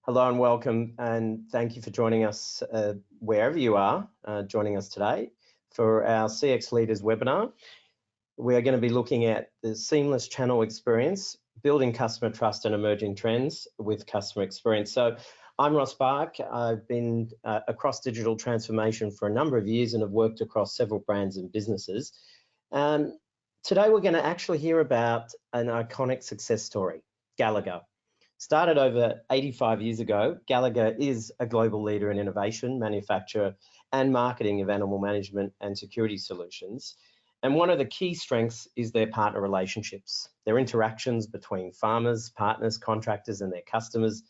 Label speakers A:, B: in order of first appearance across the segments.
A: Hello and welcome, and thank you for joining us wherever you are joining us today for our CX Leaders webinar. We are going to be looking at the seamless channel experience, building customer trust and emerging trends with customer experience. So I'm Ross Bark. I've been across digital transformation for a number of years and have worked across several brands and businesses. Today we're going to actually hear about an iconic success story, Gallagher. Started over 85 years ago, Gallagher is a global leader in innovation, manufacture and marketing of animal management and security solutions. And one of the key strengths is their partner relationships. Their interactions between farmers, partners, contractors and their customers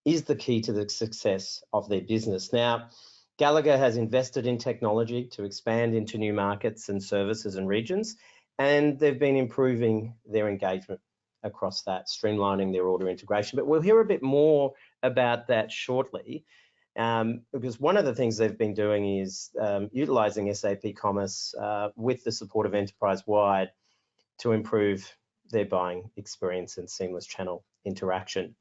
A: is the key to the success of their business. Now, Gallagher has invested in technology to expand into new markets and services and regions, and they've been improving their engagement across that, streamlining their order integration. But we'll hear a bit more about that shortly, because one of the things they've been doing is utilizing SAP Commerce with the support of enterprise-wide to improve their buying experience and seamless channel interaction.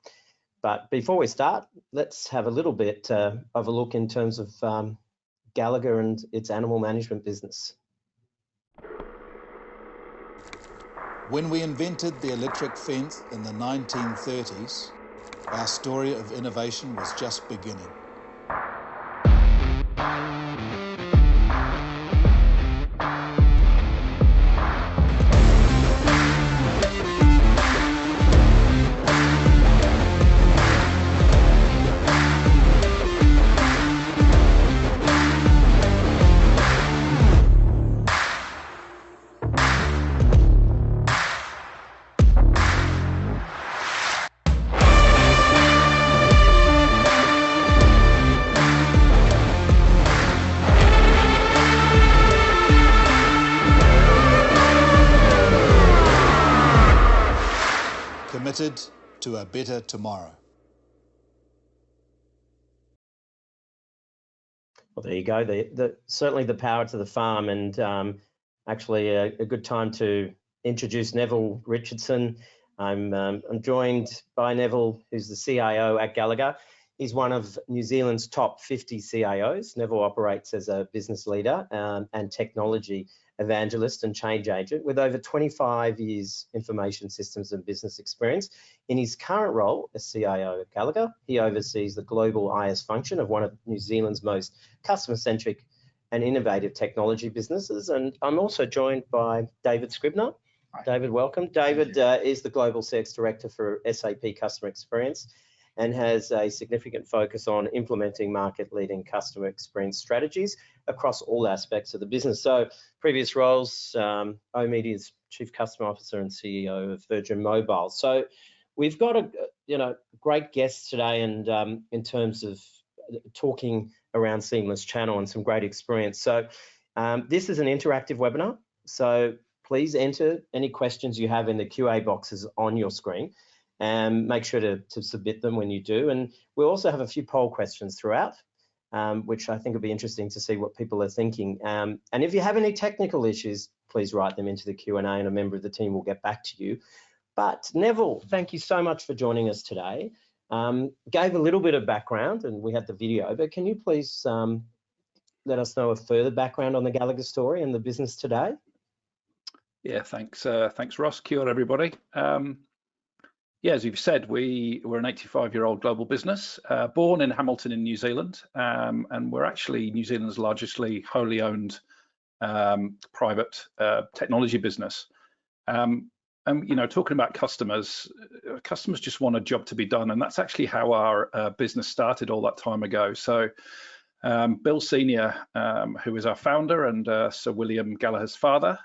A: But before we start, let's have a little bit of a look in terms of Gallagher and its animal management business.
B: When we invented the electric fence in the 1930s, our story of innovation was just beginning. Committed to a better tomorrow.
A: Well, there you go. Certainly the power to the farm, and actually a good time to introduce Neville Richardson. I'm joined by Neville, who's the CIO at Gallagher. He's one of New Zealand's top 50 CIOs. Neville operates as a business leader and technology evangelist and change agent with over 25 years information systems and business experience. In his current role as CIO at Gallagher, he oversees the global IS function of one of New Zealand's most customer-centric and innovative technology businesses. And I'm also joined by David Scribner. Hi. David, welcome. David is the Global CX Director for SAP Customer Experience and has a significant focus on implementing market-leading customer experience strategies across all aspects of the business. So previous roles, oMedia's Chief Customer Officer and CEO of Virgin Mobile. So we've got a great guest today, and in terms of talking around seamless channel and some great experience. So this is an interactive webinar, so please enter any questions you have in the QA boxes on your screen. And make sure to submit them when you do. And we'll also have a few poll questions throughout, which I think will be interesting to see what people are thinking. And if you have any technical issues, please write them into the Q&A and a member of the team will get back to you. But Neville, thank you so much for joining us today. Gave a little bit of background and we had the video, but can you please let us know a further background on the Gallagher story and the business today?
C: Yeah, thanks Ross. Kia ora, everybody. Yeah, as you've said, we're an 85-year-old global business, born in Hamilton in New Zealand, and we're actually New Zealand's largely wholly owned private technology business. And talking about customers just want a job to be done, and that's actually how our business started all that time ago. So Bill Senior, who is our founder and Sir William Gallagher's father,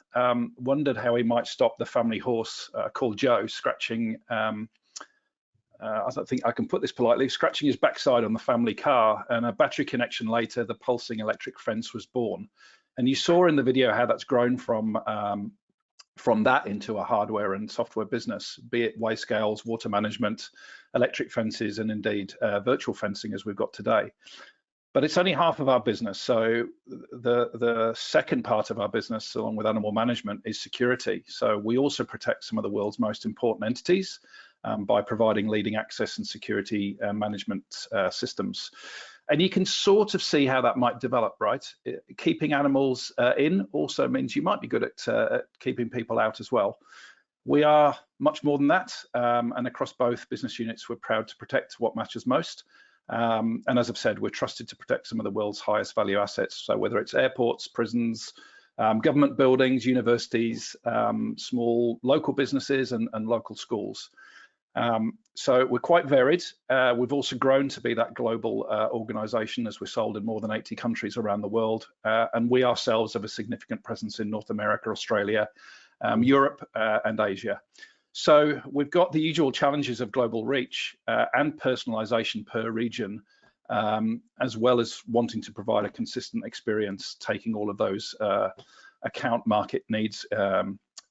C: wondered how he might stop the family horse called Joe scratching, I don't think I can put this politely, scratching his backside on the family car, and a battery connection later, the pulsing electric fence was born. And you saw in the video how that's grown from that into a hardware and software business, be it weigh scales, water management, electric fences, and indeed virtual fencing as we've got today. But it's only half of our business. So the second part of our business, along with animal management, is security. So we also protect some of the world's most important entities, by providing leading access and security management systems. And you can sort of see how that might develop, right? Keeping animals in also means you might be good at keeping people out as well. We are much more than that, and across both business units, we're proud to protect what matters most. And as I've said, we're trusted to protect some of the world's highest value assets. So whether it's airports, prisons, government buildings, universities, small local businesses and local schools. So we're quite varied. We've also grown to be that global organization as we're sold in more than 80 countries around the world. And we ourselves have a significant presence in North America, Australia, Europe and Asia. So we've got the usual challenges of global reach and personalisation per region, as well as wanting to provide a consistent experience, taking all of those account market needs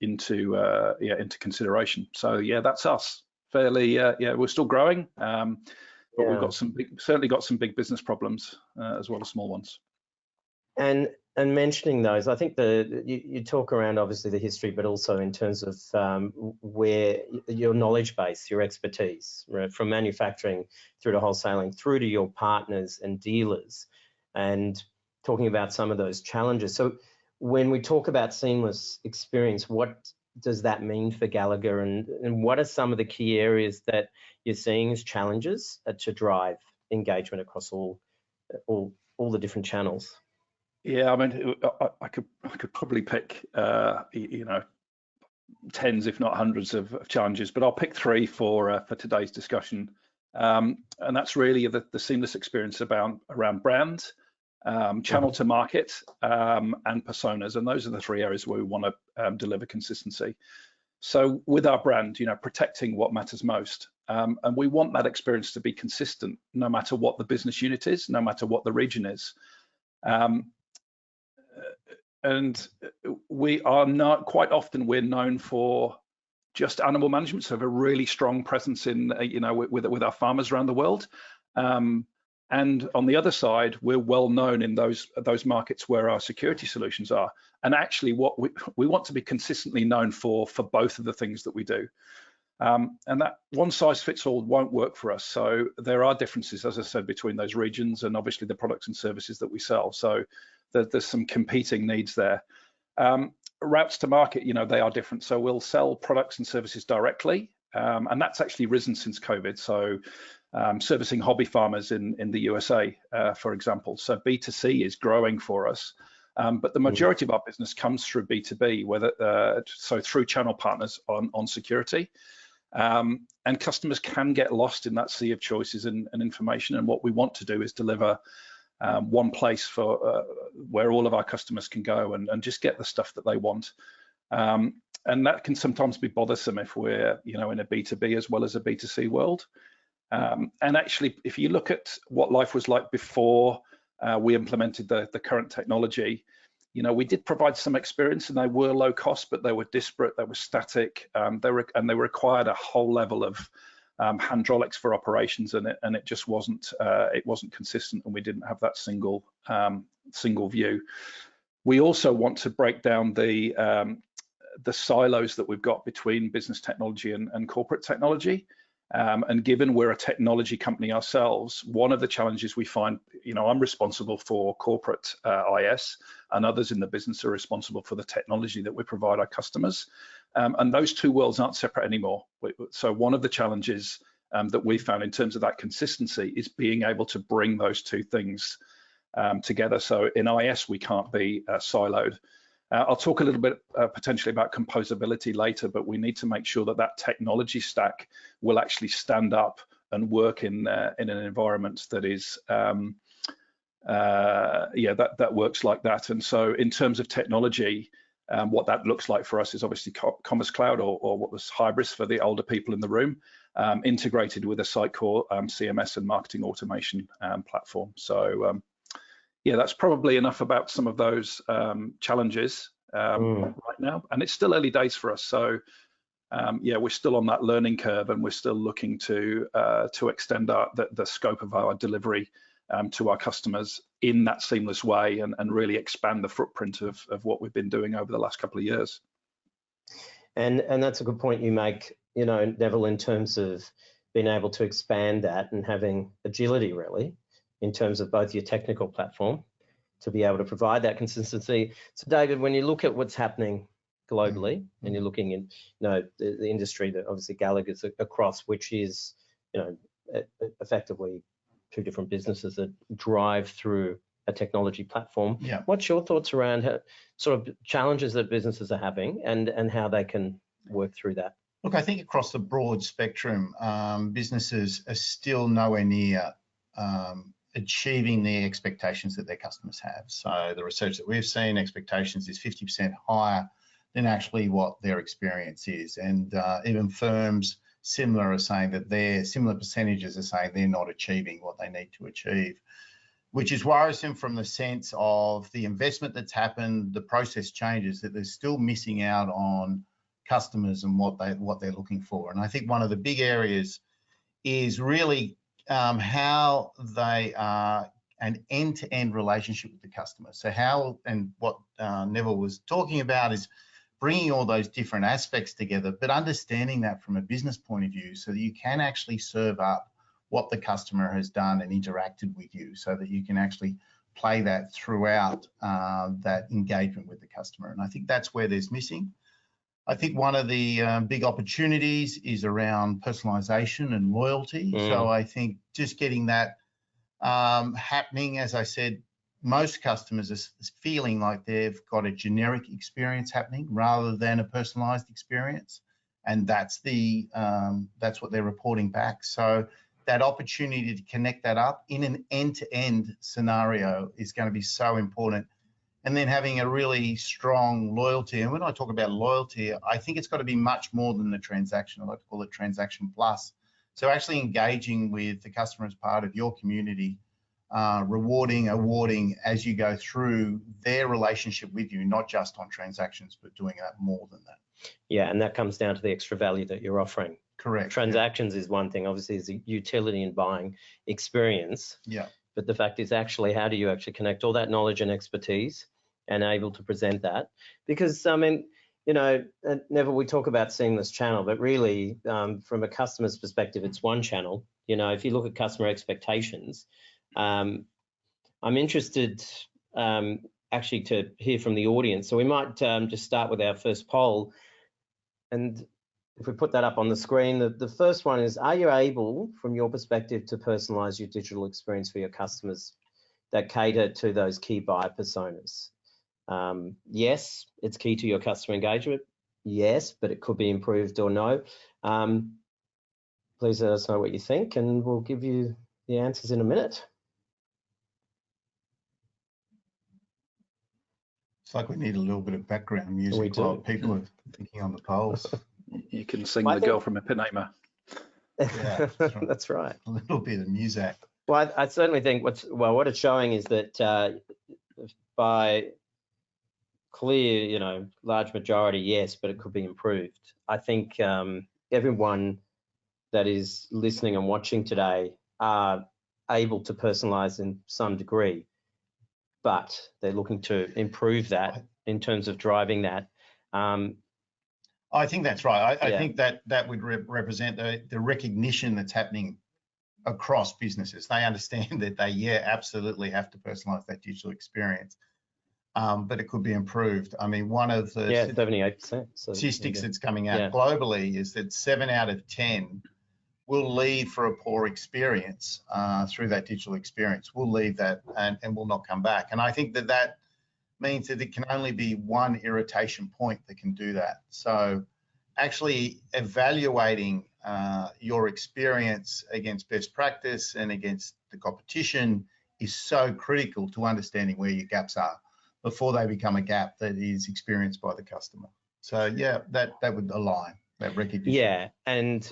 C: into consideration. So yeah, that's us. Fairly, yeah, we're still growing, but we've got certainly got some big business problems as well as small ones.
A: And mentioning those, I think you talk around obviously the history, but also in terms of where your knowledge base, your expertise, right, from manufacturing through to wholesaling, through to your partners and dealers, and talking about some of those challenges. So when we talk about seamless experience, what does that mean for Gallagher, and what are some of the key areas that you're seeing as challenges to drive engagement across all the different channels?
C: Yeah, I mean, I could probably pick, you know, tens, if not hundreds of challenges, but I'll pick three for today's discussion. And that's really the seamless experience around brand, channel to market, and personas. And those are the three areas where we want to deliver consistency. So with our brand, you know, protecting what matters most. And we want that experience to be consistent, no matter what the business unit is, no matter what the region is. And we are not quite often, we're known for just animal management, so we have a really strong presence in, you know, with our farmers around the world. And on the other side, we're well known in those markets where our security solutions are. And actually, what we want to be consistently known for both of the things that we do. And that one size fits all won't work for us. So there are differences, as I said, between those regions and obviously the products and services that we sell. So there's some competing needs there. Routes to market, you know, they are different. So we'll sell products and services directly, and that's actually risen since COVID. So servicing hobby farmers in the USA, for example. So B2C is growing for us, but the majority of our business comes through B2B, so through channel partners on security. And customers can get lost in that sea of choices and information. And what we want to do is deliver one place for where all of our customers can go and just get the stuff that they want. And that can sometimes be bothersome if we're, you know, in a B2B as well as a B2C world. And actually, if you look at what life was like before we implemented the current technology, you know, we did provide some experience, and they were low cost, but they were disparate, they were static, they required a whole level of hydraulics for operations, and it just wasn't consistent, and we didn't have that single view. We also want to break down the silos that we've got between business technology and corporate technology. And given we're a technology company ourselves, one of the challenges we find, you know, I'm responsible for corporate IS, and others in the business are responsible for the technology that we provide our customers. And those two worlds aren't separate anymore. So one of the challenges that we found in terms of that consistency is being able to bring those two things together. So in IS, we can't be siloed. I'll talk a little bit potentially about composability later, but we need to make sure that that technology stack will actually stand up and work in an environment that is, that works like that. And so in terms of technology, what that looks like for us is obviously Commerce Cloud, or what was Hybris for the older people in the room, integrated with a Sitecore CMS and marketing automation platform. So yeah, that's probably enough about some of those challenges right now. And it's still early days for us. So yeah, we're still on that learning curve, and we're still looking to extend the scope of our delivery to our customers in that seamless way, and really expand the footprint of what we've been doing over the last couple of years.
A: And that's a good point you make you know, Neville, in terms of being able to expand that and having agility, really, in terms of both your technical platform to be able to provide that consistency. So, David, when you look at what's happening globally, and you're looking in, you know, the industry that obviously Gallagher's across, which is, you know, effectively two different businesses that drive through a technology platform.
D: Yeah.
A: What's your thoughts around sort of challenges that businesses are having and how they can work through that?
D: Look, I think across the broad spectrum, businesses are still nowhere near achieving the expectations that their customers have. So the research that we've seen, expectations is 50% higher than actually what their experience is. And even firms similar are saying that similar percentages are saying they're not achieving what they need to achieve, which is worrisome from the sense of the investment that's happened, the process changes, that they're still missing out on customers and what they're looking for. And I think one of the big areas is really how they are an end-to-end relationship with the customer. So how, and what Neville was talking about, is bringing all those different aspects together, but understanding that from a business point of view so that you can actually serve up what the customer has done and interacted with you, so that you can actually play that throughout that engagement with the customer. And I think that's where there's missing. I think one of the big opportunities is around personalisation and loyalty. So I think just getting that happening, as I said, most customers are feeling like they've got a generic experience happening rather than a personalised experience, and that's what they're reporting back. So that opportunity to connect that up in an end-to-end scenario is going to be so important. And then having a really strong loyalty. And when I talk about loyalty, I think it's got to be much more than the transaction. I like to call it transaction plus. So actually engaging with the customer as part of your community, rewarding, awarding as you go through their relationship with you, not just on transactions, but doing that more than that.
A: Yeah, and that comes down to the extra value that you're offering.
D: Correct.
A: Transactions is one thing, obviously, is a utility in buying experience.
D: Yeah.
A: But the fact is, actually, how do you actually connect all that knowledge and expertise and able to present that? Because, I mean, you know, Neville, we talk about seamless channel, but really, from a customer's perspective, it's one channel. You know, if you look at customer expectations, I'm interested actually to hear from the audience. So we might just start with our first poll. And if we put that up on the screen, the first one is, are you able, from your perspective, to personalize your digital experience for your customers that cater to those key buyer personas? Yes, it's key to your customer engagement. Yes, but it could be improved, or no. Please let us know what you think, and we'll give you the answers in a minute.
D: It's like we need a little bit of background music while people are thinking on the polls.
C: You can sing The Girl from Ipanema.
D: Yeah, that's right.
A: That's right.
D: A little bit of music.
A: Well, I certainly think what it's showing is that by clear, you know, large majority, yes, but it could be improved. I think everyone that is listening and watching today are able to personalize in some degree, but they're looking to improve that in terms of driving that.
D: I think that's right. I think that would represent the recognition that's happening across businesses. They understand that they, absolutely have to personalize that digital experience, but it could be improved. I mean, one of the
A: 78%
D: statistics that's coming out globally is that 7 out of 10 will leave for a poor experience through that digital experience. Will leave that and will not come back. And I think that means that it can only be one irritation point that can do that. So actually evaluating your experience against best practice and against the competition is so critical to understanding where your gaps are before they become a gap that is experienced by the customer. So that would align, that recognition.
A: Yeah, and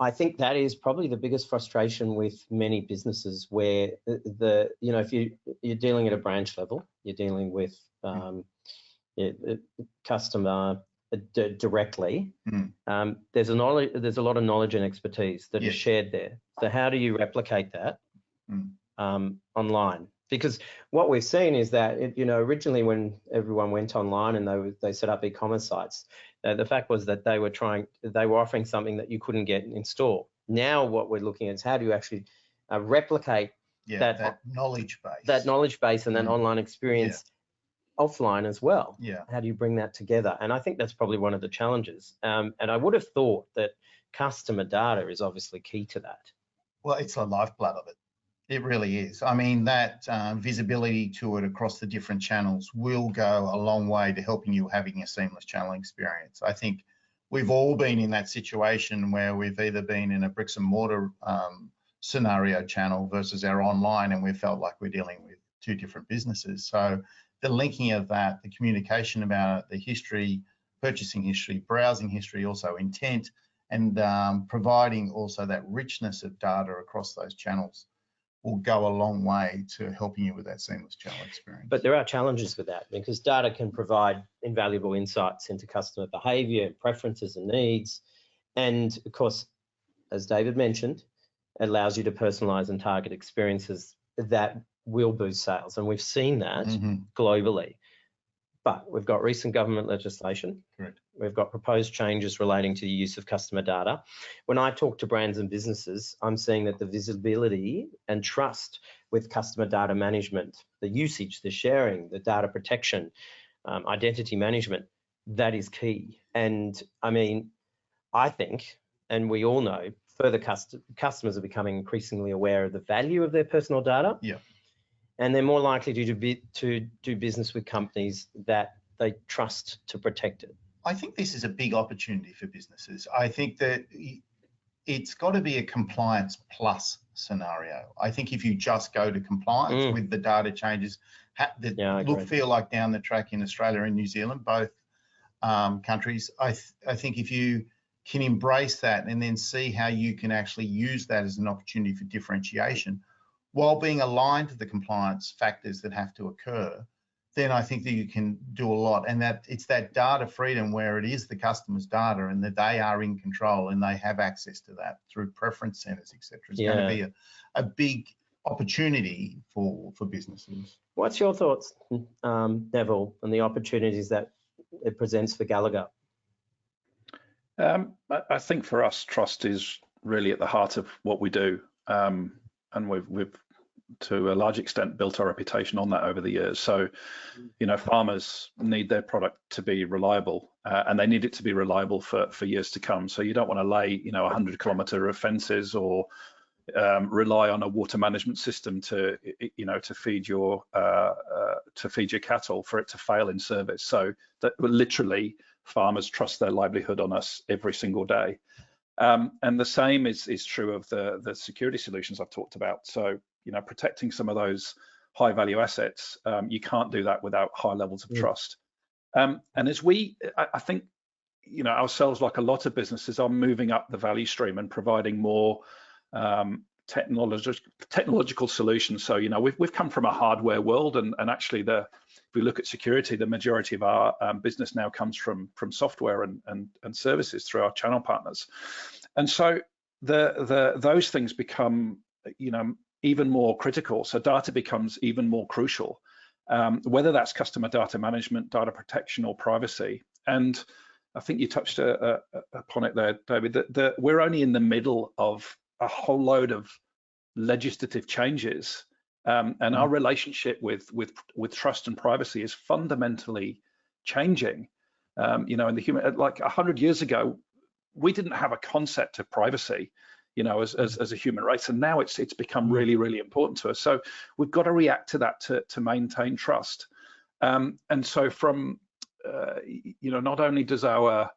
A: I think that is probably the biggest frustration with many businesses, where if you're dealing at a branch level, you're dealing with customer directly. There's a lot of knowledge and expertise that is shared there. So how do you replicate that online? Because what we've seen is that, originally when everyone went online and they set up e-commerce sites, the fact was that they were offering something that you couldn't get in store. Now what we're looking at is how do you actually replicate
D: that knowledge base,
A: and that online experience offline as well.
D: Yeah.
A: How do you bring that together? And I think that's probably one of the challenges. And I would have thought that customer data is obviously key to that.
D: Well, it's the lifeblood of it. It really is. I mean, that visibility to it across the different channels will go a long way to helping you having a seamless channel experience. I think we've all been in that situation where we've either been in a bricks and mortar scenario channel versus our online, and we felt like we're dealing with two different businesses. So the linking of that, the communication about it, the history, purchasing history, browsing history, also intent, and providing also that richness of data across those channels will go a long way to helping you with that seamless channel experience.
A: But there are challenges with that, because data can provide invaluable insights into customer behaviour, preferences and needs. And of course, as David mentioned, it allows you to personalise and target experiences that will boost sales. And we've seen that globally. But we've got recent government legislation.
D: Correct.
A: We've got proposed changes relating to the use of customer data. When I talk to brands and businesses, I'm seeing that the visibility and trust with customer data management, the usage, the sharing, the data protection, identity management, that is key. And I mean, I think, and we all know, further customers are becoming increasingly aware of the value of their personal data.
D: Yeah.
A: And they're more likely to do business with companies that they trust to protect it.
D: I think this is a big opportunity for businesses. I think that it's got to be a compliance plus scenario. I think if you just go to compliance with the data changes that feel like down the track in Australia and New Zealand, both countries, I think if you can embrace that and then see how you can actually use that as an opportunity for differentiation, while being aligned to the compliance factors that have to occur, then I think that you can do a lot. And that it's that data freedom where it is the customer's data and that they are in control and they have access to that through preference centers, etc. It's going to be a big opportunity for businesses.
A: What's your thoughts, Neville, on the opportunities that it presents for Gallagher?
C: I think for us, trust is really at the heart of what we do. And we've to a large extent built our reputation on that over the years. So, farmers need their product to be reliable, and they need it to be reliable for years to come. So you don't want to lay 100-kilometre of fences or rely on a water management system to feed your cattle for it to fail in service. So that literally farmers trust their livelihood on us every single day. And the same is true of the security solutions I've talked about. So, protecting some of those high value assets, you can't do that without high levels of trust. And as I think, ourselves, like a lot of businesses, are moving up the value stream and providing more technological solutions. So, we've come from a hardware world, and actually if we look at security, the majority of our business now comes from software and services through our channel partners. And so those things become, even more critical. So data becomes even more crucial, whether that's customer data management, data protection, or privacy. And I think you touched upon it there, David, that we're only in the middle of a whole load of legislative changes, and our relationship with trust and privacy is fundamentally changing. In the human, like 100 years ago, we didn't have a concept of privacy, as a human race, and now it's become really, really important to us. So we've got to react to that to maintain trust. And so from not only does our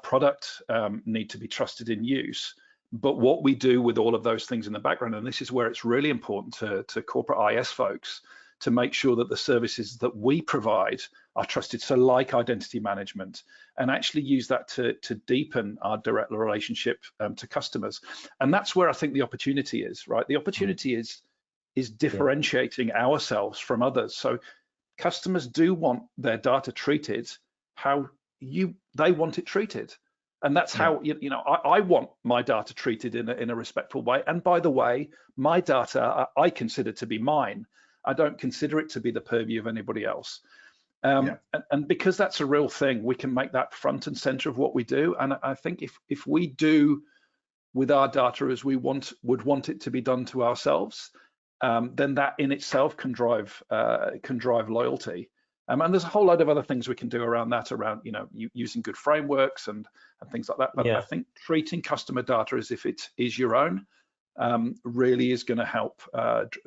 C: product need to be trusted in use, but what we do with all of those things in the background, and this is where it's really important to corporate IS folks to make sure that the services that we provide are trusted. So like identity management, and actually use that to deepen our direct relationship to customers. And that's where I think the opportunity is, right? The opportunity is differentiating ourselves from others. So customers do want their data treated how they want it treated. And that's how, you know, I want my data treated in a respectful way. And by the way, my data I consider to be mine. I don't consider it to be the purview of anybody else. And because that's a real thing, we can make that front and center of what we do. And I think if we do with our data as we would want it to be done to ourselves, then that in itself can drive loyalty. And there's a whole load of other things we can do around that, around, you know, using good frameworks and things like that. But I think treating customer data as if it is your own really is going to help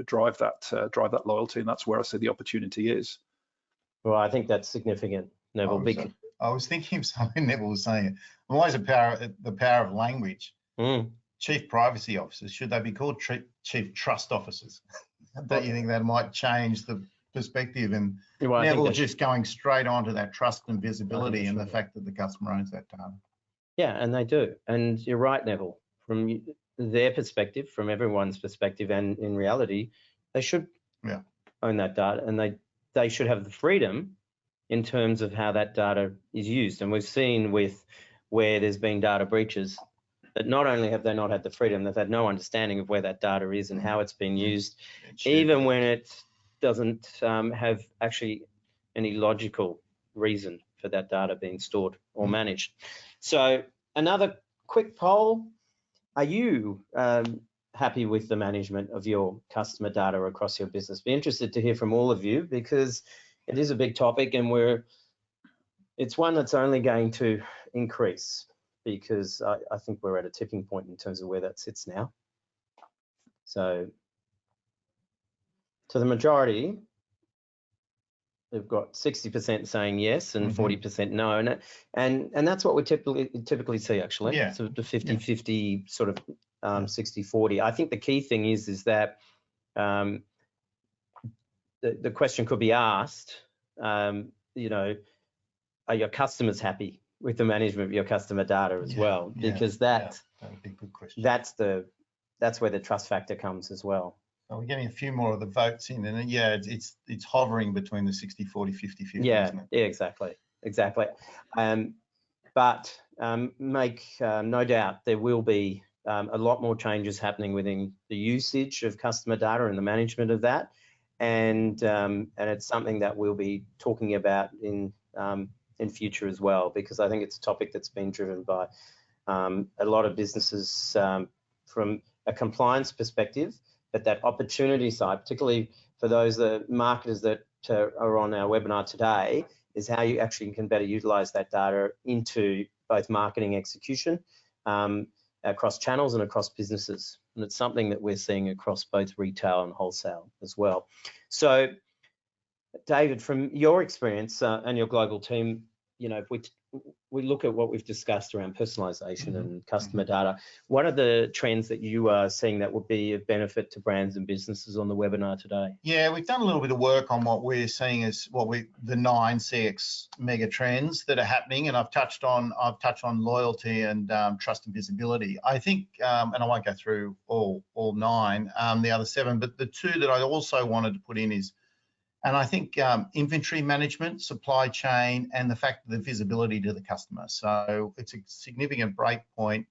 C: drive that loyalty, and that's where I see the opportunity is.
A: Well, I think that's significant, Neville.
D: I was thinking of something Neville was saying. Always the power of language. Chief privacy officers, should they be called chief trust officers? Don't you think that might change the perspective? And Neville just going straight on to that trust and visibility and the fact that the customer owns that data.
A: Yeah, and they do. And you're right, Neville. From their perspective, from everyone's perspective, and in reality, they should own that data, and they should have the freedom in terms of how that data is used. And we've seen with where there's been data breaches that not only have they not had the freedom, they've had no understanding of where that data is and how it's been used, even when it doesn't have actually any logical reason for that data being stored or managed. So another quick poll: are you happy with the management of your customer data across your business? Be interested to hear from all of you, because it is a big topic, and it's one that's only going to increase, because I think we're at a tipping point in terms of where that sits now. So to the majority, we've got 60% saying yes and 40% no, and that's what we typically see, actually.
D: Yeah.
A: So the 50-50 sort of 60-40. I think the key thing is that the question could be asked, you know, are your customers happy with the management of your customer data as well? Because that would be a good question. That's where the trust factor comes as well.
D: So we're getting a few more of the votes in, and it's hovering between the 60-40, 50-50.
A: Yeah,
D: isn't it?
A: yeah, exactly. But make no doubt there will be a lot more changes happening within the usage of customer data and the management of that, and it's something that we'll be talking about in future as well, because I think it's a topic that's been driven by a lot of businesses from a compliance perspective, but that opportunity side, particularly for those marketers that are on our webinar today, is how you actually can better utilize that data into both marketing execution across channels and across businesses. And it's something that we're seeing across both retail and wholesale as well. So, David, from your experience and your global team, you know, if we look at what we've discussed around personalisation and customer data, what are the trends that you are seeing that would be of benefit to brands and businesses on the webinar today?
D: Yeah, we've done a little bit of work on what we're seeing as the 9 CX mega trends that are happening, and I've touched on loyalty and trust and visibility. I think, and I won't go through all 9, the other 7, but the 2 that I also wanted to put in is, and I think inventory management, supply chain, and the fact of the visibility to the customer. So it's a significant break point,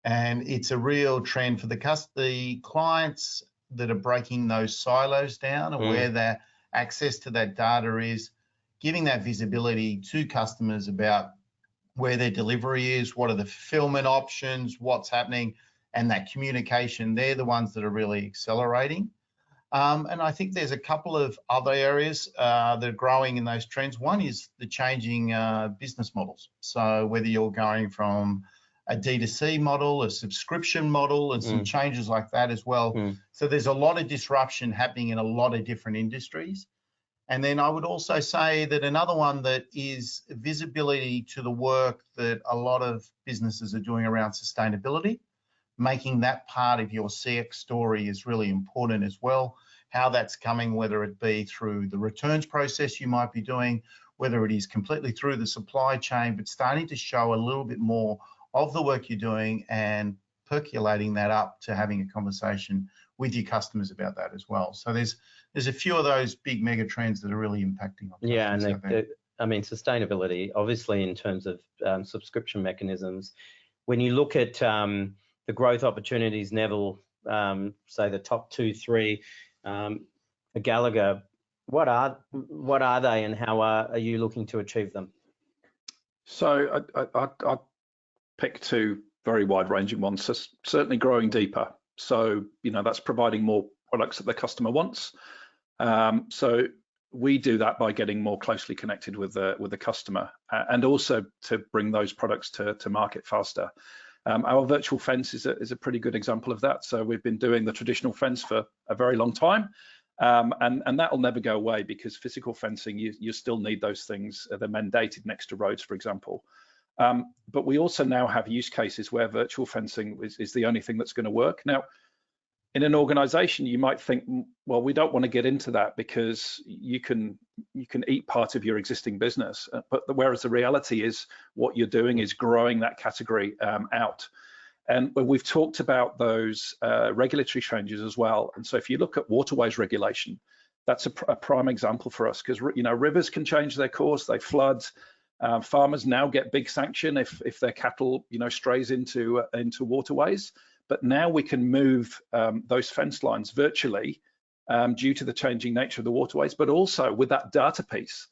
D: and it's a real trend for the clients that are breaking those silos down, and where their access to that data is, giving that visibility to customers about where their delivery is, what are the fulfillment options, what's happening, and that communication. They're the ones that are really accelerating. And I think there's a couple of other areas that are growing in those trends. One is the changing business models. So whether you're going from a D2C model, a subscription model, and some changes like that as well. So there's a lot of disruption happening in a lot of different industries. And then I would also say that another one that is visibility to the work that a lot of businesses are doing around sustainability. Making that part of your CX story is really important as well. How that's coming, whether it be through the returns process you might be doing, whether it is completely through the supply chain, but starting to show a little bit more of the work you're doing and percolating that up to having a conversation with your customers about that as well. So there's a few of those big mega trends that are really impacting on
A: and I mean, sustainability, obviously, in terms of subscription mechanisms. When you look at the growth opportunities, Neville, say the top 2, 3, for Gallagher, what are they, and how are you looking to achieve them?
C: So I'd pick 2 very wide-ranging ones. So certainly growing deeper. So that's providing more products that the customer wants. So we do that by getting more closely connected with the customer, and also to bring those products to market faster. Our virtual fence is a pretty good example of that. So we've been doing the traditional fence for a very long time, and that will never go away, because physical fencing, you still need those things. They're mandated next to roads, for example. But we also now have use cases where virtual fencing is the only thing that's going to work. Now, in an organization, you might think, well, we don't want to get into that because you can eat part of your existing business. But whereas the reality is what you're doing is growing that category out. And we've talked about those regulatory changes as well. And so if you look at waterways regulation, that's a prime example for us, because rivers can change their course, they flood. Farmers now get big sanction if their cattle strays into waterways. But now we can move those fence lines virtually due to the changing nature of the waterways, but also with that data piece.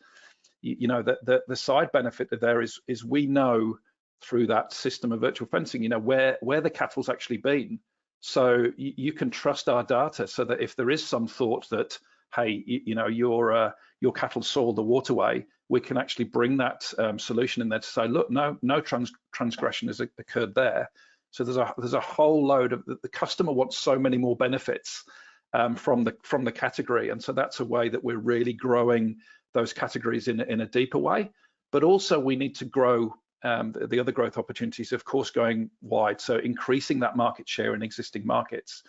C: The side benefit there is we know through that system of virtual fencing, where the cattle's actually been. So you can trust our data, so that if there is some thought that, hey, your cattle soiled the waterway, we can actually bring that solution in there to say, look, no transgression has occurred there. So there's a whole load of the customer wants so many more benefits from the category, and so that's a way that we're really growing those categories in a deeper way. But also we need to grow the other growth opportunities, of course, going wide, so increasing that market share in existing markets.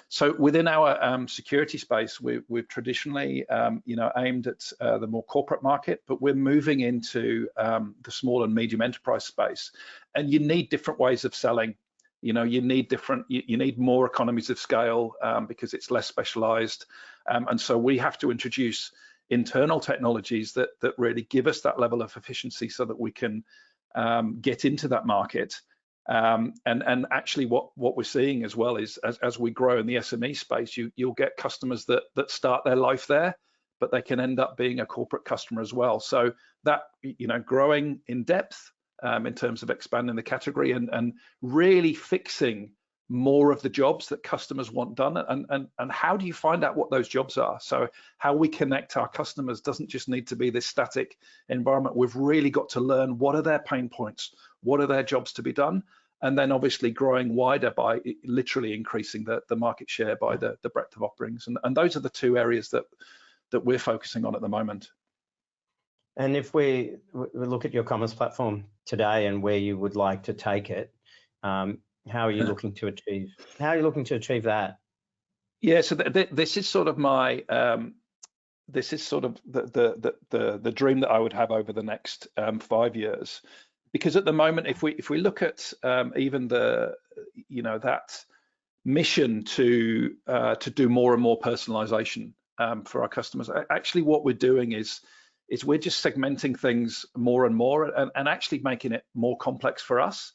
C: So within our security space, we've traditionally aimed at the more corporate market, but we're moving into the small and medium enterprise space. And you need different ways of selling. You need more economies of scale because it's less specialized. And so we have to introduce internal technologies that really give us that level of efficiency, so that we can get into that market. And actually what we're seeing as well is as we grow in the SME space, you'll get customers that start their life there, but they can end up being a corporate customer as well. So that, growing in depth in terms of expanding the category and really fixing more of the jobs that customers want done, and how do you find out what those jobs are? So how we connect our customers doesn't just need to be this static environment. We've really got to learn what are their pain points, what are their jobs to be done, and then obviously growing wider by literally increasing the market share by the breadth of offerings. And those are the 2 areas that we're focusing on at the moment.
A: And if we look at your commerce platform today and where you would like to take it, how are you looking to achieve? How are you looking to achieve that?
C: Yeah, so this is sort of my this is sort of the dream that I would have over the next 5 years, because at the moment, if we look at even that mission to do more and more personalization for our customers, actually what we're doing is we're just segmenting things more and more and actually making it more complex for us.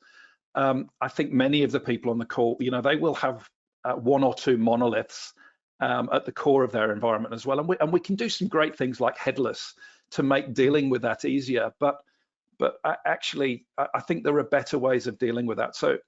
C: I think many of the people on the call, they will have 1 or 2 monoliths at the core of their environment as well, and we can do some great things like headless to make dealing with that easier. But actually, I think there are better ways of dealing with that. So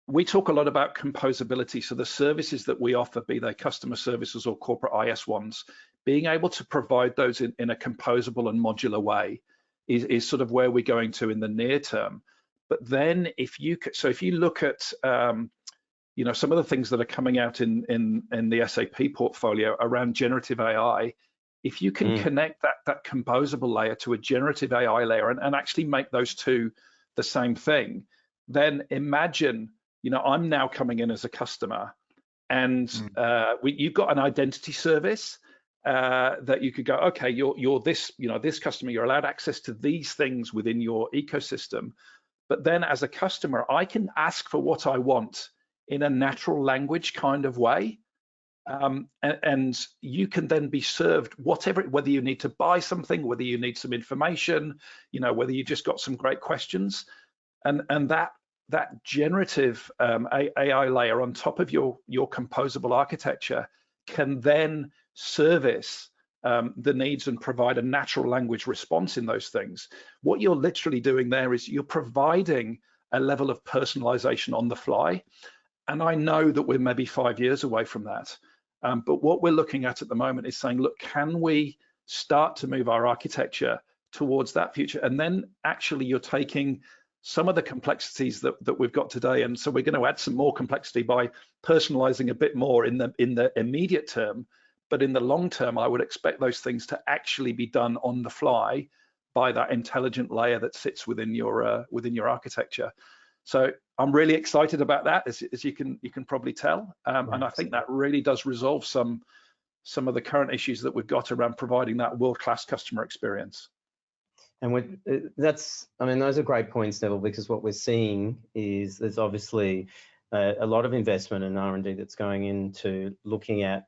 C: we talk a lot about composability. So the services that we offer, be they customer services or corporate IS ones, being able to provide those in a composable and modular way is sort of where we're going to in the near term. But then if you look at some of the things that are coming out in the SAP portfolio around generative AI, if you can connect that composable layer to a generative AI layer and actually make those 2 the same thing, then imagine, I'm now coming in as a customer, and you've got an identity service that you could go, okay, you're this, this customer, you're allowed access to these things within your ecosystem. But then as a customer, I can ask for what I want in a natural language kind of way. And you can then be served whether you need to buy something, whether you need some information, whether you just got some great questions, and that generative AI layer on top of your composable architecture can then service the needs and provide a natural language response in those things. What you're literally doing there is you're providing a level of personalization on the fly. And I know that we're maybe 5 years away from that. But what we're looking at the moment is saying, look, can we start to move our architecture towards that future? And then actually you're taking some of the complexities that we've got today. And so we're going to add some more complexity by personalizing a bit more in the immediate term. But in the long term, I would expect those things to actually be done on the fly by that intelligent layer that sits within your architecture. So I'm really excited about that, as you can probably tell, and I think that really does resolve some of the current issues that we've got around providing that world-class customer experience.
A: And those are great points, Neville, because what we're seeing is there's obviously a lot of investment in R&D that's going into looking at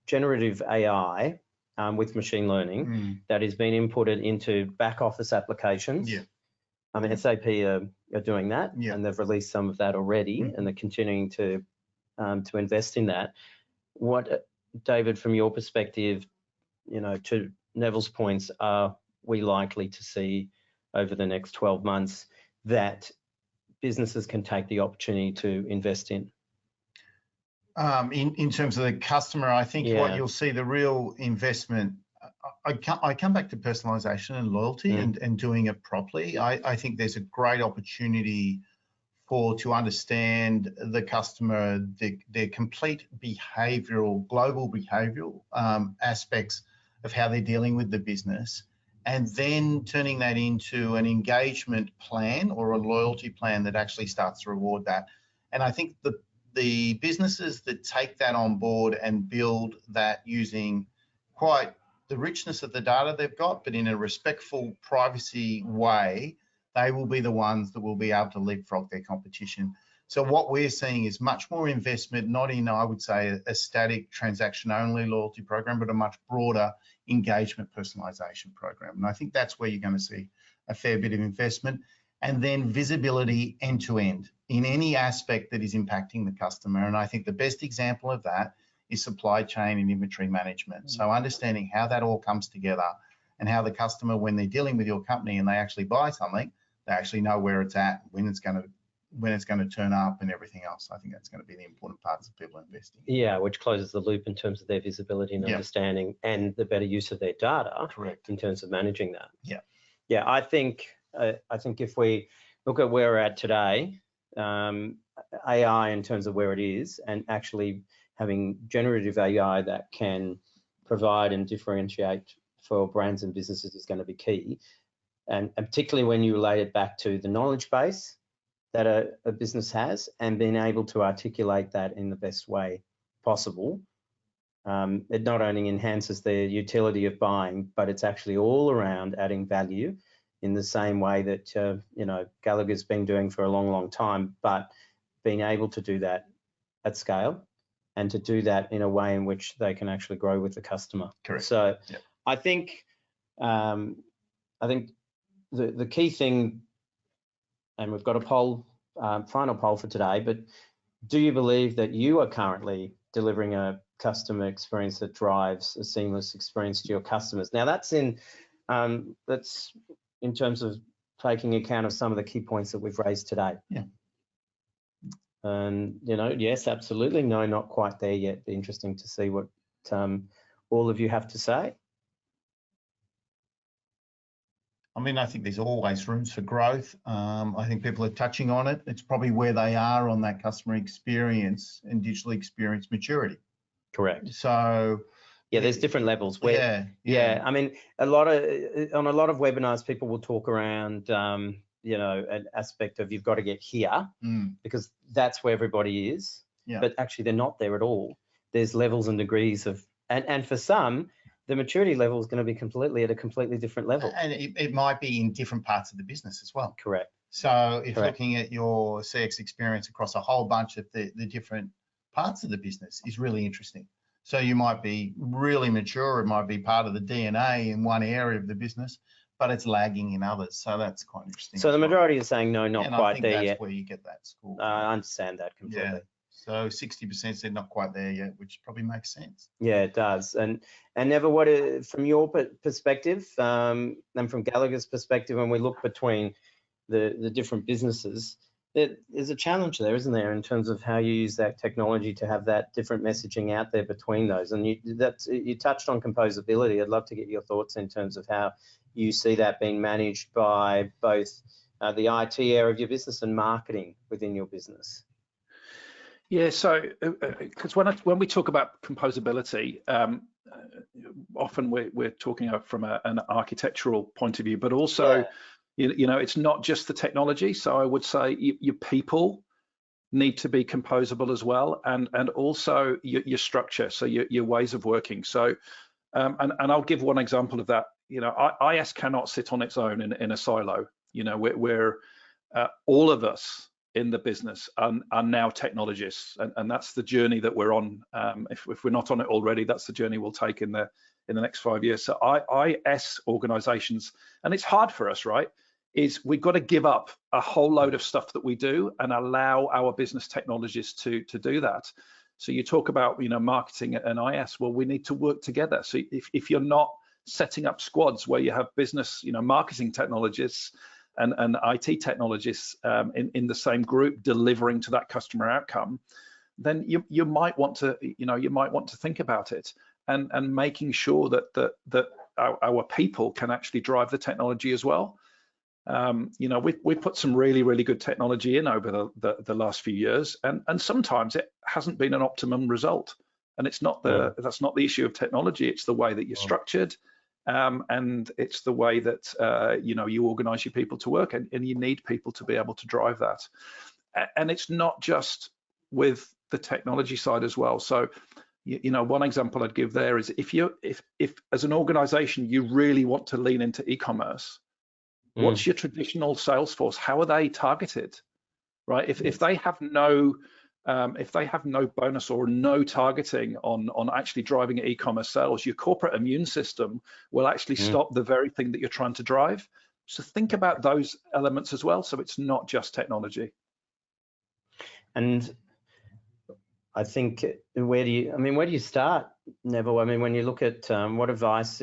A: generative AI with machine learning that is being inputted into back office applications.
D: Yeah.
A: I mean, SAP are doing that, and they've released some of that already, and they're continuing to invest in that. What, David, from your perspective, to Neville's points, are we likely to see over the next 12 months that businesses can take the opportunity to invest in?
D: In terms of the customer, I think what you'll see, the real investment, I come back to personalisation and loyalty and doing it properly. I think there's a great opportunity to understand the customer, their complete global behavioural aspects of how they're dealing with the business, and then turning that into an engagement plan or a loyalty plan that actually starts to reward that. And I think the businesses that take that on board and build that using quite the richness of the data they've got, but in a respectful privacy way, they will be the ones that will be able to leapfrog their competition. So what we're seeing is much more investment, not in, I would say, a static transaction-only loyalty program, but a much broader engagement personalisation program. And I think that's where you're going to see a fair bit of investment. And then visibility end-to-end in any aspect that is impacting the customer. And I think the best example of that is supply chain and inventory management. So understanding how that all comes together and how the customer, when they're dealing with your company and they actually buy something, they actually know where it's at, when it's going to turn up and everything else. I think that's going to be the important parts of people investing.
A: Yeah, which closes the loop in terms of their visibility and understanding and the better use of their data.
D: Correct.
A: In terms of managing that.
D: Yeah.
A: I think if we look at where we're at today, AI in terms of where it is, and actually having generative AI that can provide and differentiate for brands and businesses is going to be key. And particularly when you relate it back to the knowledge base that a business has and being able to articulate that in the best way possible. It not only enhances the utility of buying, but it's actually all around adding value in the same way that Gallagher's been doing for a long, long time, but being able to do that at scale and to do that in a way in which they can actually grow with the customer.
D: Correct.
A: So I think the key thing, and we've got a poll, final poll for today, but do you believe that you are currently delivering a customer experience that drives a seamless experience to your customers? Now that's in terms of taking account of some of the key points that we've raised today.
D: Yeah.
A: And yes, absolutely. No, not quite there yet. Be interesting to see what all of you have to say.
D: I mean, I think there's always rooms for growth. I think people are touching on it. It's probably where they are on that customer experience and digital experience maturity.
A: Correct.
D: So
A: there's different levels. Where, I mean, on a lot of webinars, people will talk around, an aspect of you've got to get here because that's where everybody is. Yeah. But actually, they're not there at all. There's levels and degrees of, and for some, the maturity level is going to be completely at a completely different level.
D: And it might be in different parts of the business as well.
A: Correct.
D: So if looking at your CX experience across a whole bunch of the different parts of the business is really interesting. So you might be really mature, it might be part of the DNA in one area of the business, but it's lagging in others. So that's quite interesting.
A: So the majority are saying no, not
D: and
A: quite
D: I think
A: there
D: that's
A: yet.
D: where you get that score.
A: I understand that completely.
D: Yeah. So 60% said not quite there yet, which probably makes sense.
A: Yeah, it does. And Neville, what from your perspective, and from Gallagher's perspective, when we look between the different businesses, there's a challenge there, isn't there, in terms of how you use that technology to have that different messaging out there between those. And you touched on composability. I'd love to get your thoughts in terms of how you see that being managed by both the IT area of your business and marketing within your business.
C: Yeah, so because when we talk about composability, often we're talking from an architectural point of view, but also, you know, it's not just the technology. So I would say your people need to be composable as well, and also your structure, so your ways of working. So, and I'll give one example of that. You know, IS cannot sit on its own in a silo. You know, we're all of us in the business are now technologists, and that's the journey that we're on. If we're not on it already, that's the journey we'll take in the next 5 years. So IS organizations, and it's hard for us, right, is we've got to give up a whole load of stuff that we do and allow our business technologists to do that. So you talk about, you know, marketing and IS, well, we need to work together. So if you're not setting up squads where you have business, you know, marketing technologists and IT technologists in the same group delivering to that customer outcome, then you might want to, you know, you might want to think about it and making sure that our people can actually drive the technology as well. You know, we put some really good technology in over the last few years, and sometimes it hasn't been an optimum result. And it's not that's not the issue of technology. It's the way that you're structured. And it's the way that you know, you organize your people to work, and you need people to be able to drive that. And it's not just with the technology side as well. So you know, one example I'd give there is if as an organization you really want to lean into e-commerce, what's your traditional sales force? How are they targeted, right? If they have no bonus or no targeting on actually driving e-commerce sales, your corporate immune system will actually stop the very thing that you're trying to drive. So think about those elements as well. So it's not just technology.
A: And I think, where do you start, Neville? I mean, when you look at what advice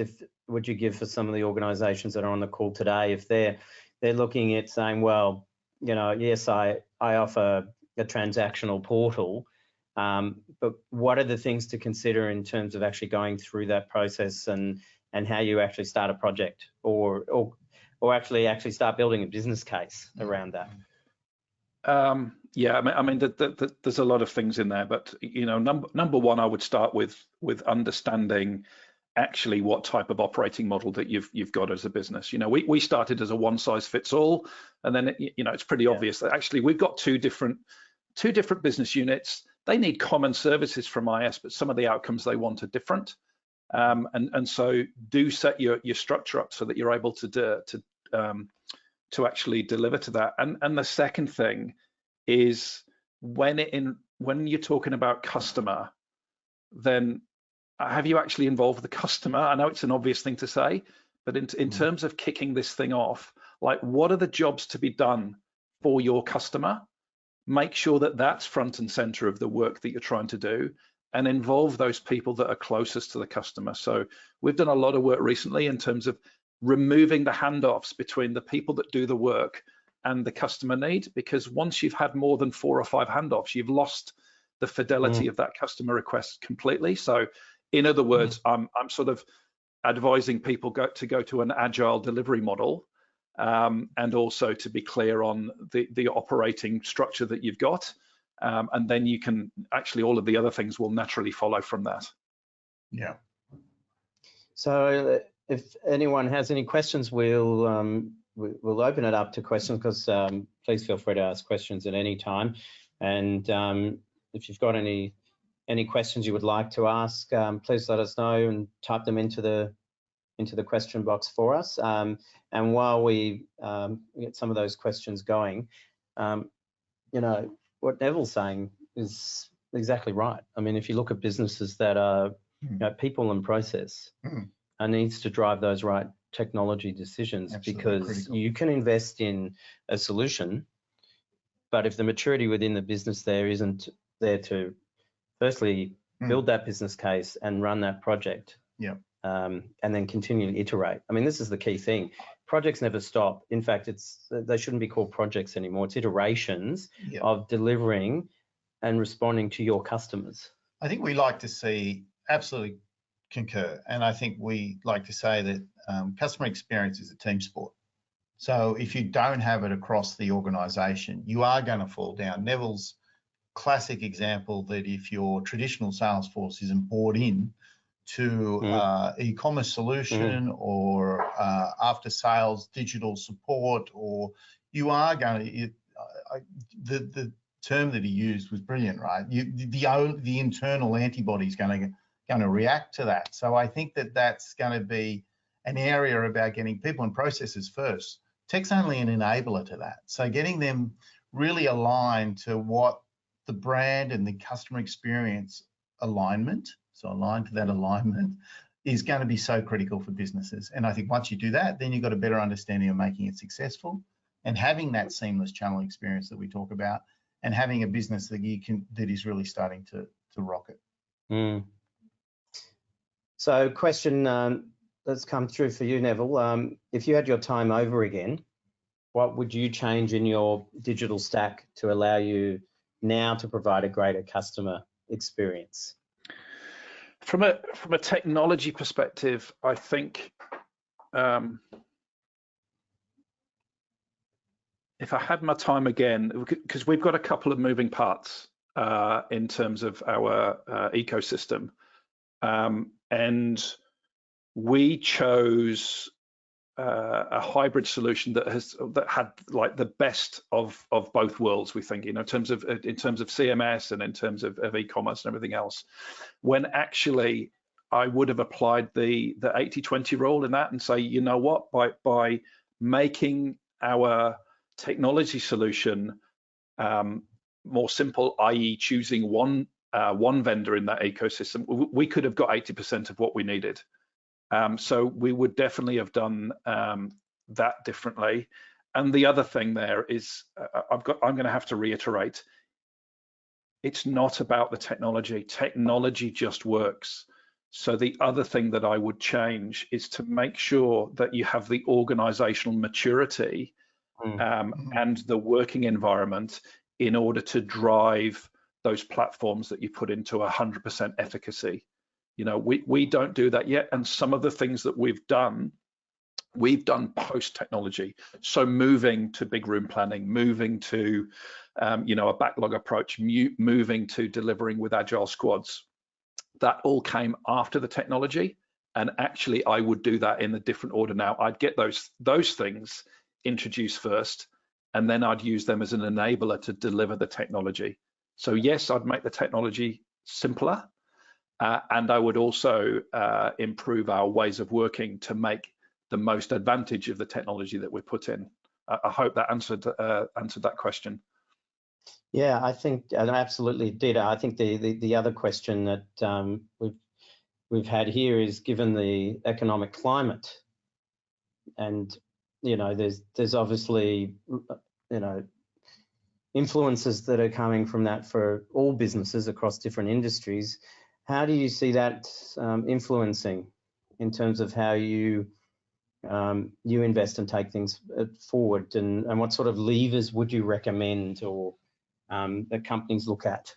A: would you give for some of the organisations that are on the call today, if they're looking at saying, well, you know, yes, I offer a transactional portal, but what are the things to consider in terms of actually going through that process and how you actually start a project or actually start building a business case around that?
C: Yeah, I mean, there's a lot of things in there, but you know, number one, I would start with understanding actually what type of operating model that you've got as a business. You know, we started as a one size fits all, and then you know, it's pretty obvious that actually we've got two different business units. They need common services from IS, but some of the outcomes they want are different. And so do set your structure up so that you're able to actually deliver to that. And the second thing is when you're talking about customer, then have you actually involved the customer? I know it's an obvious thing to say, but in terms of kicking this thing off, like, what are the jobs to be done for your customer? Make sure that that's front and center of the work that you're trying to do, and involve those people that are closest to the customer. So we've done a lot of work recently in terms of removing the handoffs between the people that do the work and the customer need, because once you've had more than 4 or 5 handoffs, you've lost the fidelity of that customer request completely. So in other words, I'm sort of advising people to go to an agile delivery model, and also to be clear on the operating structure that you've got, and then you can actually, all of the other things will naturally follow from that.
D: Yeah.
A: So if anyone has any questions, we'll open it up to questions, because please feel free to ask questions at any time. And if you've got any questions you would like to ask, please let us know and type them into the question box for us. And while we get some of those questions going, you know, what Neville's saying is exactly right. I mean, if you look at businesses that are people and process, needs to drive those right technology decisions. Absolutely, because critical. You can invest in a solution, but if the maturity within the business there isn't there to firstly build that business case and run that project, and then continually iterate. I mean, this is the key thing. Projects never stop. In fact, they shouldn't be called projects anymore. It's iterations of delivering and responding to your customers.
D: I think we like to see, absolutely concur, and I think we like to say that customer experience is a team sport. So if you don't have it across the organisation, you are going to fall down. Neville's classic example that if your traditional sales force isn't bought in to e-commerce solution or after sales digital support, or you are going to, the term that he used was brilliant, right? The internal antibody is going to react to that. So I think that that's going to be an area about getting people and processes first. Tech's only an enabler to that. So getting them really aligned to what the brand and the customer experience alignment, so aligned to that alignment, is going to be so critical for businesses. And I think once you do that, then you've got a better understanding of making it successful and having that seamless channel experience that we talk about, and having a business that that is really starting to rocket.
A: So question that's come through for you, Neville. If you had your time over again, what would you change in your digital stack to allow you now to provide a greater customer experience?
C: From a technology perspective, I think if I had my time again, because we've got a couple of moving parts in terms of our ecosystem, and we chose a hybrid solution that had like the best of both worlds. We think, in terms of CMS and in terms of e-commerce and everything else. When actually I would have applied the 80-20 rule in that and say, you know what, by making our technology solution more simple, i.e. choosing one vendor in that ecosystem, we could have got 80% of what we needed. So we would definitely have done that differently. And the other thing there is, I'm going to have to reiterate, it's not about the technology. Technology just works. So the other thing that I would change is to make sure that you have the organizational maturity and the working environment in order to drive those platforms that you put into 100% efficacy. We don't do that yet. And some of the things that we've done post-technology. So moving to big room planning, moving to, a backlog approach, moving to delivering with agile squads. That all came after the technology. And actually, I would do that in a different order now. I'd get those things introduced first, and then I'd use them as an enabler to deliver the technology. So yes, I'd make the technology simpler. And I would also improve our ways of working to make the most advantage of the technology that we put in. I hope that answered that question.
A: Yeah, I think it absolutely did. I think the other question that we've had here is, given the economic climate, and there's obviously influences that are coming from that for all businesses across different industries. How do you see that influencing in terms of how you invest and take things forward, and what sort of levers would you recommend or that companies look at?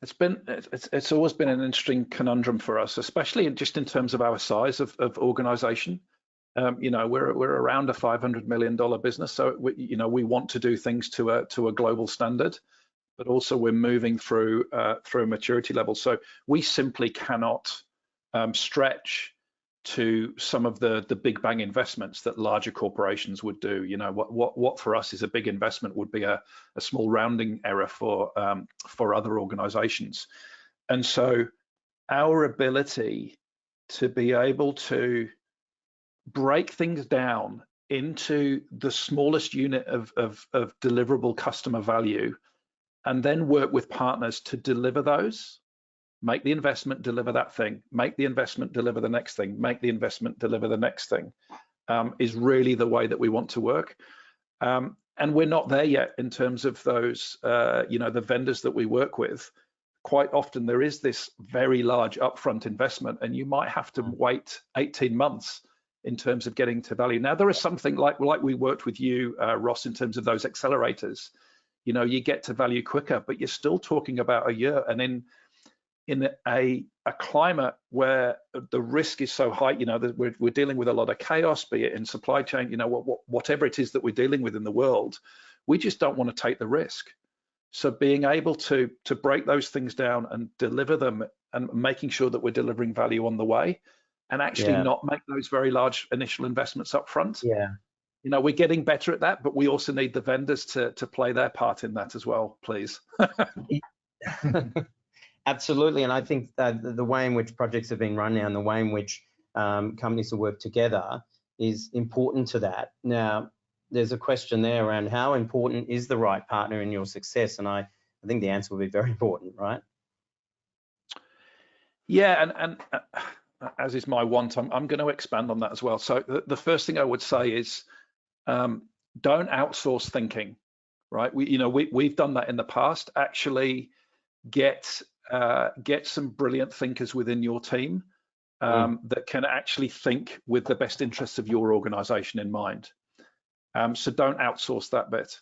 C: It's always been an interesting conundrum for us, especially just in terms of our size of organization. We're around a $500 million business, so we want to do things to a global standard, but also we're moving through a maturity level. So we simply cannot stretch to some of the big bang investments that larger corporations would do. What for us is a big investment would be a small rounding error for other organizations. And so our ability to be able to break things down into the smallest unit of deliverable customer value, and then work with partners to deliver those. Make the investment, deliver that thing. Make the investment, deliver the next thing. Make the investment, deliver the next thing. Is really the way that we want to work. And we're not there yet in terms of those, the vendors that we work with. Quite often there is this very large upfront investment, and you might have to wait 18 months in terms of getting to value. Now, there is something like we worked with you, Ross, in terms of those accelerators. You get to value quicker, but you're still talking about a year. And in a climate where the risk is so high, that we're dealing with a lot of chaos, be it in supply chain, whatever it is that we're dealing with in the world, we just don't want to take the risk. So being able to break those things down and deliver them, and making sure that we're delivering value on the way, and actually not make those very large initial investments up front. We're getting better at that, but we also need the vendors to play their part in that as well, please.
A: Absolutely, and I think that the way in which projects have been run now, and the way in which companies will work together is important to that. Now, there's a question there around how important is the right partner in your success, and I think the answer will be very important, right?
C: Yeah, and as is my want, I'm going to expand on that as well. So the first thing I would say is don't outsource thinking, right? We've done that in the past. Actually, get some brilliant thinkers within your team that can actually think with the best interests of your organization in mind. So don't outsource that bit.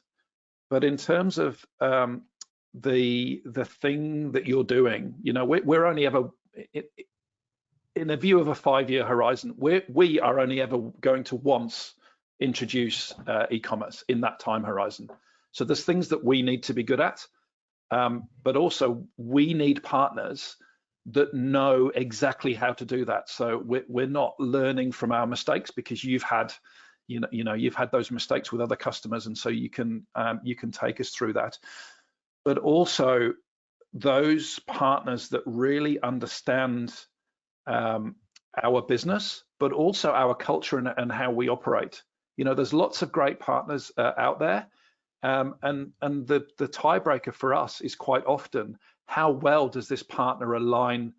C: But in terms of the thing that you're doing, we're only ever, in a view of a 5-year horizon, we are only ever going to once introduce e-commerce in that time horizon. So there's things that we need to be good at, but also we need partners that know exactly how to do that. So we're not learning from our mistakes, because you've had those mistakes with other customers, and so you can take us through that. But also those partners that really understand our business, but also our culture and how we operate. There's lots of great partners out there, and the tiebreaker for us is quite often, how well does this partner align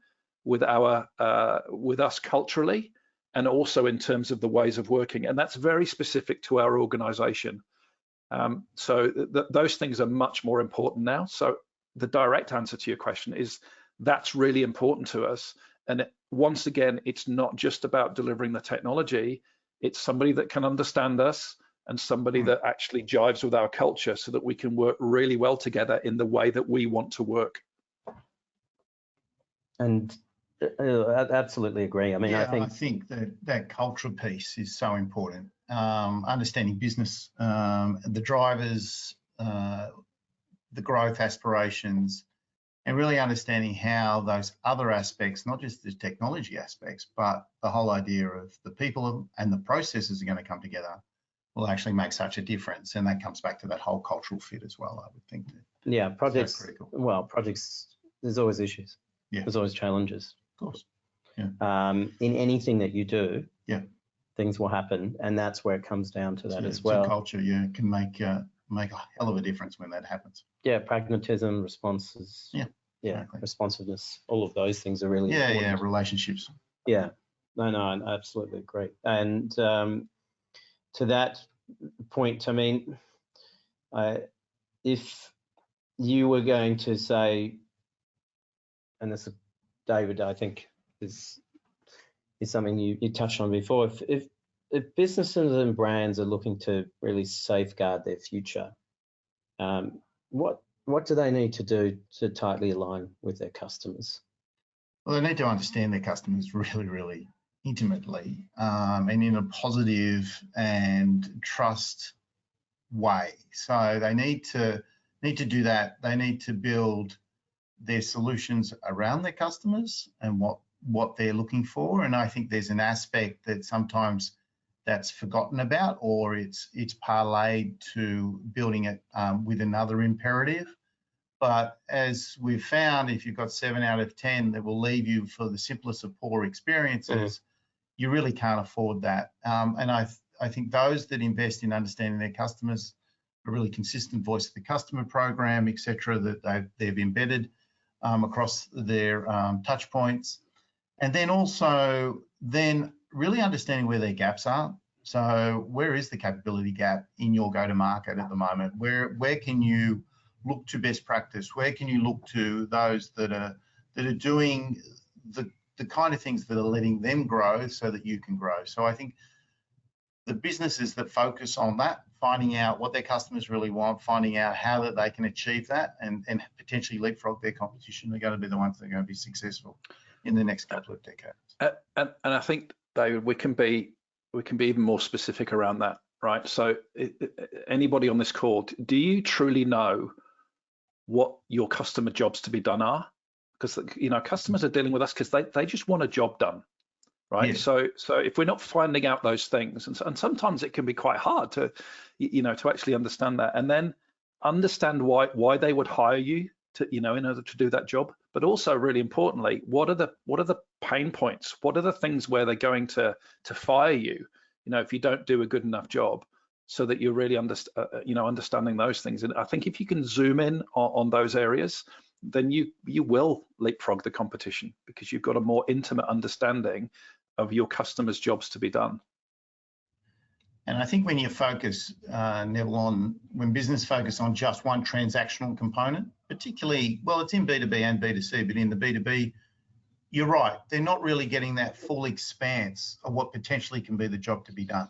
C: with us culturally, and also in terms of the ways of working, and that's very specific to our organization. So those things are much more important now. So the direct answer to your question is that's really important to us. And once again, it's not just about delivering the technology, it's somebody that can understand us and somebody that actually jives with our culture, so that we can work really well together in the way that we want to work. And
A: I absolutely agree. I mean,
D: I think that cultural piece is so important. Understanding business, the drivers, the growth aspirations, and really understanding how those other aspects, not just the technology aspects, but the whole idea of the people and the processes are going to come together, will actually make such a difference. And that comes back to that whole cultural fit as well, I would think.
A: Yeah, projects,
D: so critical.
A: Well, projects, there's always issues.
D: Yeah.
A: There's always challenges.
D: Of course. Yeah.
A: In anything that you do,
D: yeah,
A: things will happen, and that's where it comes down to that as well.
D: So culture, can make a hell of a difference when that happens.
A: Yeah, pragmatism, responses.
D: Yeah,
A: exactly. Responsiveness. All of those things are really important.
D: Yeah, relationships.
A: Yeah, no, I absolutely agree. And to that point, I mean, if you were going to say, and this, David, I think is something you touched on before. If businesses and brands are looking to really safeguard their future, what do they need to do to tightly align with their customers?
D: Well, they need to understand their customers really, really intimately, and in a positive and trust way. So they need to do that. They need to build their solutions around their customers and what they're looking for. And I think there's an aspect that sometimes that's forgotten about, or it's parlayed to building it with another imperative. But as we've found, if you've got 7 out of 10 that will leave you for the simplest of poor experiences, you really can't afford that. And I think those that invest in understanding their customers, a really consistent voice of the customer program, etc., that they've embedded across their touch points, and then also really understanding where their gaps are. So where is the capability gap in your go-to-market at the moment? Where can you look to best practice? Where can you look to those that are doing the kind of things that are letting them grow so that you can grow? So I think the businesses that focus on that, finding out what their customers really want, finding out how that they can achieve that and potentially leapfrog their competition, are going to be the ones that are going to be successful in the next couple of decades.
C: And I think, David, we can be even more specific around that, right? So anybody on this call, do you truly know what your customer jobs to be done are? Because, you know, customers are dealing with us because they just want a job done, right? Yeah. So if we're not finding out those things, and sometimes it can be quite hard to, you know, to actually understand that, and then understand why they would hire you to, you know, in order to do that job. But also, really importantly, what are the pain points? What are the things where they're going to fire you, you know, if you don't do a good enough job, so that you're really understanding those things. And I think if you can zoom in on those areas, then you will leapfrog the competition, because you've got a more intimate understanding of your customers' jobs to be done.
D: And I think when you focus, Neville, when business focus on just one transactional component, particularly, well, it's in B2B and B2C, but in the B2B, you're right, they're not really getting that full expanse of what potentially can be the job to be done.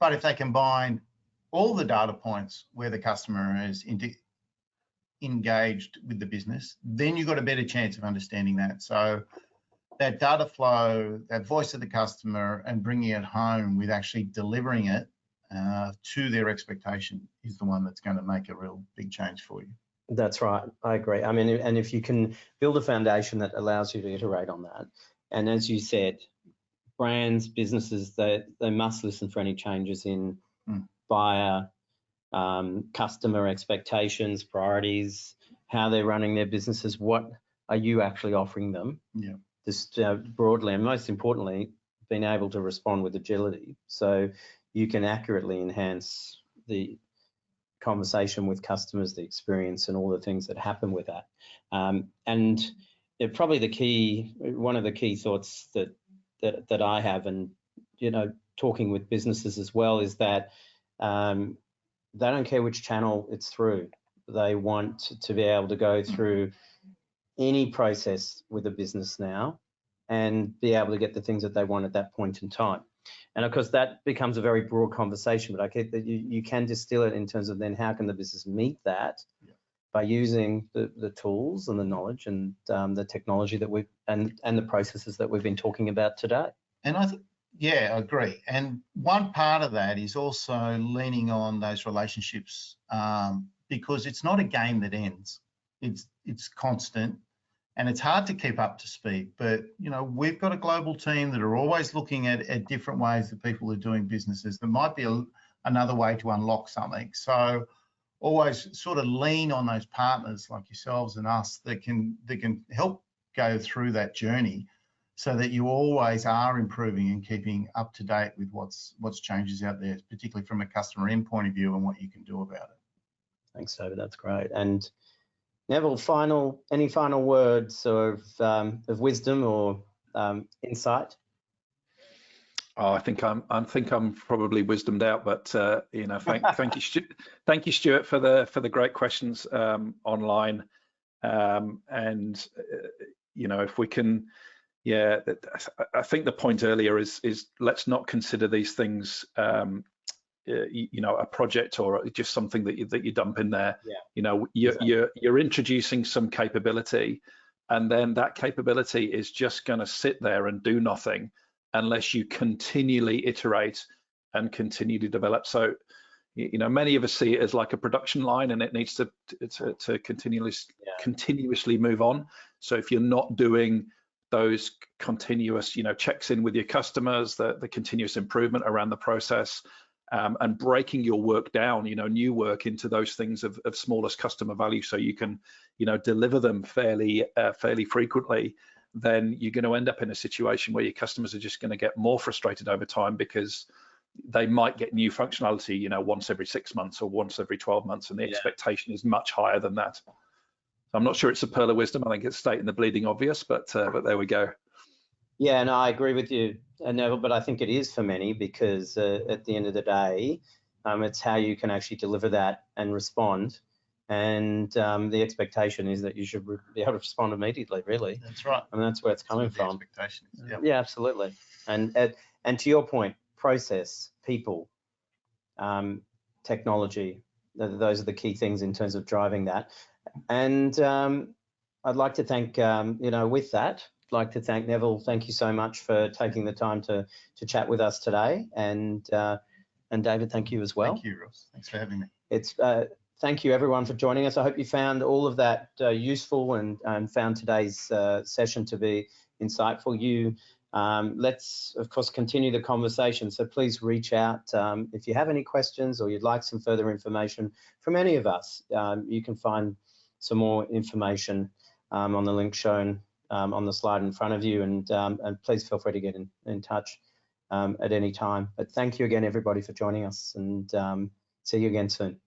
D: But if they combine all the data points where the customer is engaged with the business, then you've got a better chance of understanding that. So that data flow, that voice of the customer, and bringing it home with actually delivering it to their expectation is the one that's going to make a real big change for you.
A: That's right. I agree. I mean, and if you can build a foundation that allows you to iterate on that, and as you said, brands, businesses, they must listen for any changes in buyer, customer expectations, priorities, how they're running their businesses. What are you actually offering them?
D: Yeah.
A: Just broadly, and most importantly, being able to respond with agility, so you can accurately enhance the conversation with customers, the experience, and all the things that happen with that. And probably one of the key thoughts that I have, and you know, talking with businesses as well, is that they don't care which channel it's through. They want to be able to go through any process with a business now and be able to get the things that they want at that point in time. And of course, that becomes a very broad conversation, but I think that you can distill it in terms of then how can the business meet that by using the tools and the knowledge and the technology that and the processes that we've been talking about today.
D: And I think, yeah, I agree. And one part of that is also leaning on those relationships, because it's not a game that ends. It's constant, and it's hard to keep up to speed. But you know, we've got a global team that are always looking at different ways that people are doing businesses. There might be another way to unlock something. So always sort of lean on those partners like yourselves and us that can help go through that journey, so that you always are improving and keeping up to date with what's changes out there, particularly from a customer end point of view and what you can do about it.
A: Thanks, David. That's great. And Neville, any final words of wisdom or insight?
C: Oh, I think I'm probably wisdomed out, but you know, thank you, Stuart, for the great questions online. And you know, if we can, yeah, I think the point earlier is let's not consider these things you know, a project or just something that you dump in there.
A: Yeah.
C: You know, you're introducing some capability, and then that capability is just going to sit there and do nothing unless you continually iterate and continue to develop. So, you know, many of us see it as like a production line, and it needs to continuously move on. So if you're not doing those continuous, you know, checks in with your customers, the continuous improvement around the process, and breaking your work down, you know, new work into those things of smallest customer value, so you can, you know, deliver them fairly frequently, then you're going to end up in a situation where your customers are just going to get more frustrated over time, because they might get new functionality, you know, once every 6 months or once every 12 months, and the expectation is much higher than that. So I'm not sure it's a pearl of wisdom. I think it's stating the bleeding obvious, but there we go.
A: Yeah, no, I agree with you, Neville, but I think it is for many because at the end of the day, it's how you can actually deliver that and respond. And the expectation is that you should be able to respond immediately, really.
D: That's right.
A: I mean, that's where it's coming from.
D: Expectations. Yeah.
A: Yeah, absolutely. And to your point, process, people, technology, those are the key things in terms of driving that. And I'd like to thank, you know, with that, I'd like to thank Neville. Thank you so much for taking the time to chat with us today. And David, thank you as well.
D: Thank you, Ross. Thanks for having me.
A: It's thank you everyone for joining us. I hope you found all of that useful and found today's session to be insightful. Let's of course continue the conversation. So please reach out if you have any questions or you'd like some further information from any of us. You can find some more information on the link shown on the slide in front of you, and please feel free to get in touch at any time. But thank you again, everybody, for joining us, and see you again soon.